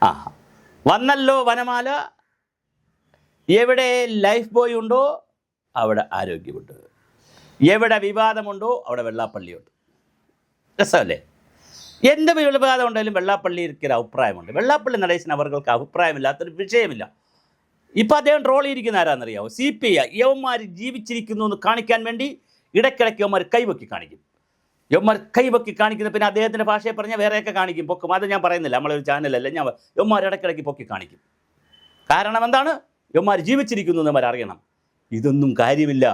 ആ വന്നല്ലോ വനമാല, എവിടെ ലൈഫ് ബോയ് ഉണ്ടോ അവിടെ ആരോഗ്യമുണ്ട്, എവിടെ വിവാദമുണ്ടോ അവിടെ വെള്ളാപ്പള്ളിയുണ്ട്. രസമല്ലേ? എന്ത് വിവാദം ഉണ്ടെങ്കിലും വെള്ളാപ്പള്ളിക്ക് ഒരു അഭിപ്രായമുണ്ട്. വെള്ളാപ്പള്ളി നടേശൻ അവർക്ക് അഭിപ്രായമില്ലാത്തൊരു വിഷയമില്ല. ഇപ്പം അദ്ദേഹം ട്രോൾ ചെയ്തിരിക്കുന്ന ആരാന്നറിയാമോ? CPI. യവന്മാർ ജീവിച്ചിരിക്കുന്നു എന്ന് കാണിക്കാൻ വേണ്ടി ഇടയ്ക്കിടയ്ക്ക് യവന്മാർ കൈവക്കി കാണിക്കും. യവന്മാർ കൈവക്കി കാണിക്കുന്ന പിന്നെ അദ്ദേഹത്തിൻ്റെ ഭാഷയെ പറഞ്ഞാൽ വേറെയൊക്കെ കാണിക്കും, പൊക്കും. അത് ഞാൻ പറയുന്നില്ല, നമ്മളൊരു ചാനലല്ല. യവന്മാർ ഇടയ്ക്കിടയ്ക്ക് പൊക്കി കാണിക്കും. കാരണം എന്താണ്? യവന്മാർ ജീവിച്ചിരിക്കുന്നു എന്നവർ അറിയണം. ഇതൊന്നും കാര്യമില്ല.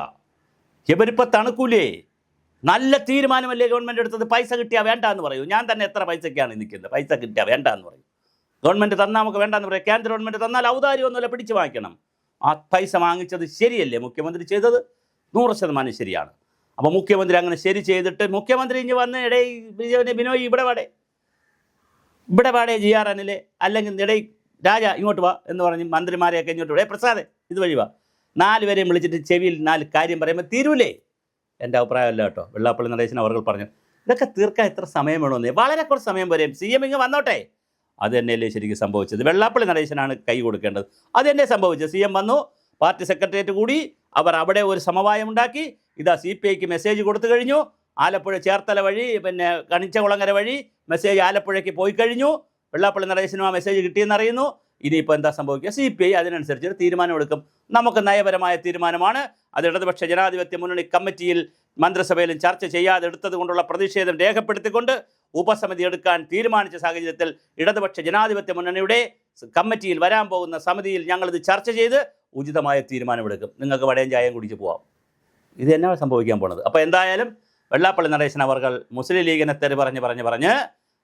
ഇവരിപ്പോൾ തണുക്കൂലേ? നല്ല തീരുമാനമല്ലേ ഗവൺമെൻറ് എടുത്തത്? പൈസ കിട്ടിയാൽ വേണ്ട എന്ന് പറയൂ. ഞാൻ തന്നെ എത്ര പൈസയ്ക്കാണ് നിൽക്കുന്നത്? പൈസ കിട്ടിയാൽ വേണ്ട എന്ന് പറയും. ഗവൺമെൻറ് തന്നാൽ നമുക്ക് വേണ്ടെന്ന് പറയാം. കേന്ദ്ര ഗവൺമെൻറ് തന്നാൽ ഔദാര്യമൊന്നുമില്ല, പിടിച്ച് വാങ്ങിക്കണം. ആ പൈസ വാങ്ങിച്ചത് ശരിയല്ലേ മുഖ്യമന്ത്രി ചെയ്തത്? 100% ശരിയാണ്. അപ്പോൾ മുഖ്യമന്ത്രി അങ്ങനെ ശരി ചെയ്തിട്ട് മുഖ്യമന്ത്രി ഇനി വന്ന് ബിനോയ് ഇവിടെ പാടേ GRNലെ, അല്ലെങ്കിൽ ഇടയിൽ രാജ ഇങ്ങോട്ട് വാ എന്ന് പറഞ്ഞ് മന്ത്രിമാരെയൊക്കെ ഇങ്ങോട്ട് വിടേ, പ്രസാദേ ഇതുവഴി വാ, 4 പേരെയും വിളിച്ചിട്ട് ചെവിയിൽ 4 കാര്യം പറയുമ്പോൾ തീരൂലേ? എൻ്റെ അഭിപ്രായമല്ല കേട്ടോ. വെള്ളാപ്പള്ളി നടേശൻ അവർ പറഞ്ഞു ഇതൊക്കെ തീർക്കാൻ എത്ര സമയം വേണമെന്നേ. വളരെ കുറച്ച് സമയം വരെയും CM ഇങ്ങ് വന്നോട്ടെ. അത് തന്നെയല്ലേ ശരിക്കും സംഭവിച്ചത്? വെള്ളാപ്പള്ളി നടേശനാണ് കൈ കൊടുക്കേണ്ടത്. അത് തന്നെ സംഭവിച്ചത്. CM വന്നു, പാർട്ടി സെക്രട്ടേറിയറ്റ് കൂടി, അവർ അവിടെ ഒരു സമവായം ഉണ്ടാക്കി. ഇതാ CPIക്ക് മെസ്സേജ് കൊടുത്തു കഴിഞ്ഞു. ആലപ്പുഴ ചേർത്തല വഴി, പിന്നെ കണിച്ചകുളങ്ങര വഴി മെസ്സേജ് ആലപ്പുഴയ്ക്ക് പോയി കഴിഞ്ഞു. വെള്ളാപ്പള്ളി നടേശനും ആ മെസ്സേജ് കിട്ടിയെന്നറിയുന്നു. ഇനിയിപ്പോൾ എന്താ സംഭവിക്കുക? CPI അതിനനുസരിച്ചൊരു തീരുമാനമെടുക്കും. നമുക്ക് നയപരമായ തീരുമാനമാണ്. അത് ഇടതുപക്ഷ ജനാധിപത്യ മുന്നണി കമ്മിറ്റിയിൽ മന്ത്രിസഭയിലും ചർച്ച ചെയ്യാതെ എടുത്തത് കൊണ്ടുള്ള പ്രതിഷേധം രേഖപ്പെടുത്തിക്കൊണ്ട് ഉപസമിതി എടുക്കാൻ തീരുമാനിച്ച സാഹചര്യത്തിൽ ഇടതുപക്ഷ ജനാധിപത്യ മുന്നണിയുടെ കമ്മിറ്റിയിൽ വരാൻ പോകുന്ന സമിതിയിൽ ഞങ്ങളിത് ചർച്ച ചെയ്ത് ഉചിതമായ തീരുമാനമെടുക്കും. നിങ്ങൾക്ക് വടയും ചായയും കുടിച്ച് പോവാം. ഇത് എന്നാ സംഭവിക്കാൻ പോണത്? അപ്പോൾ എന്തായാലും വെള്ളാപ്പള്ളി നടേശൻ അവർ മുസ്ലിം ലീഗിനെ തെറി പറഞ്ഞ്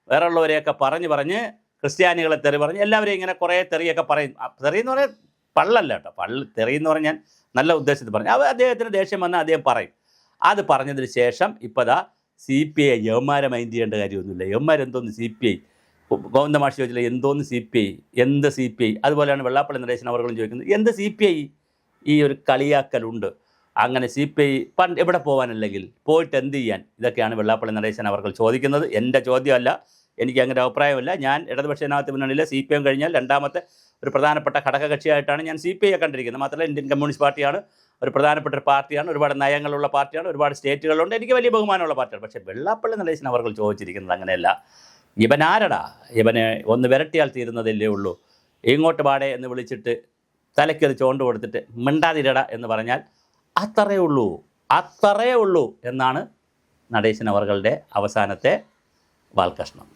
വേറെയുള്ളവരെയൊക്കെ പറഞ്ഞ് ക്രിസ്ത്യാനികളെ തെറി പറഞ്ഞ് എല്ലാവരെയും ഇങ്ങനെ കുറേ തെറിയൊക്കെ പറയും. തെറിയെന്ന് പറയാൻ പള്ളല്ല കേട്ടോ, തെറിയെന്ന് പറഞ്ഞാൽ നല്ല ഉദ്ദേശത്തിൽ പറഞ്ഞു. അദ്ദേഹത്തിന് ദേഷ്യം വന്നാൽ അദ്ദേഹം പറയും. അത് പറഞ്ഞതിന് ശേഷം ഇപ്പോൾ ദാ CPI യവന്മാരെ മൈൻഡ് ചെയ്യേണ്ട കാര്യമൊന്നുമില്ല. യവന്മാരെന്തോന്ന് CPI? ഗോവിന്ദമാഷി ചോദിച്ചില്ല എന്തോന്ന് CPI, എന്ത് CPI? അതുപോലെയാണ് വെള്ളാപ്പള്ളി നടേശൻ അവർകളും ചോദിക്കുന്നത് എന്ത് CPI? ഈ ഒരു കളിയാക്കലുണ്ട്. അങ്ങനെ CPI എവിടെ പോകാനല്ലെങ്കിൽ പോയിട്ട് എന്ത് ചെയ്യാൻ? ഇതൊക്കെയാണ് വെള്ളാപ്പള്ളി നടേശൻ അവർ ചോദിക്കുന്നത്. എൻ്റെ ചോദ്യമല്ല, എനിക്ക് അങ്ങനെ അഭിപ്രായമില്ല. ഞാൻ ഇടതുപക്ഷ ജനാധിപത്യ മുന്നണിയിലെ CPM കഴിഞ്ഞാൽ രണ്ടാമത്തെ ഒരു പ്രധാനപ്പെട്ട ഘടകകക്ഷിയായിട്ടാണ് ഞാൻ CPIയെ കണ്ടിരിക്കുന്നത്. മാത്രമല്ല ഇന്ത്യൻ കമ്മ്യൂണിസ്റ്റ് പാർട്ടിയാണ്, ഒരു പ്രധാനപ്പെട്ട ഒരു പാർട്ടിയാണ്, ഒരുപാട് നയങ്ങളുള്ള പാർട്ടിയാണ്, ഒരുപാട് സ്റ്റേറ്റുകളുണ്ട്, എനിക്ക് വലിയ ബഹുമാനമുള്ള പാർട്ടിയാണ്. പക്ഷേ വെള്ളാപ്പള്ളി നടേശൻ അവർ ചോദിച്ചിരിക്കുന്നത് അങ്ങനെയല്ല. ഇവൻ ആരടാ? ഇവനെ ഒന്ന് വിരട്ടിയാൽ തീരുന്നതല്ലേ ഉള്ളൂ. ഇങ്ങോട്ട് പാടേ എന്ന് വിളിച്ചിട്ട് തലയ്ക്കൊരു ചോണ്ട് കൊടുത്തിട്ട് മിണ്ടാതിരട എന്ന് പറഞ്ഞാൽ അത്രയേ ഉള്ളൂ എന്നാണ് നടേശൻ അവരുടെ അവസാനത്തെ വാൽക്കഷ്ണം.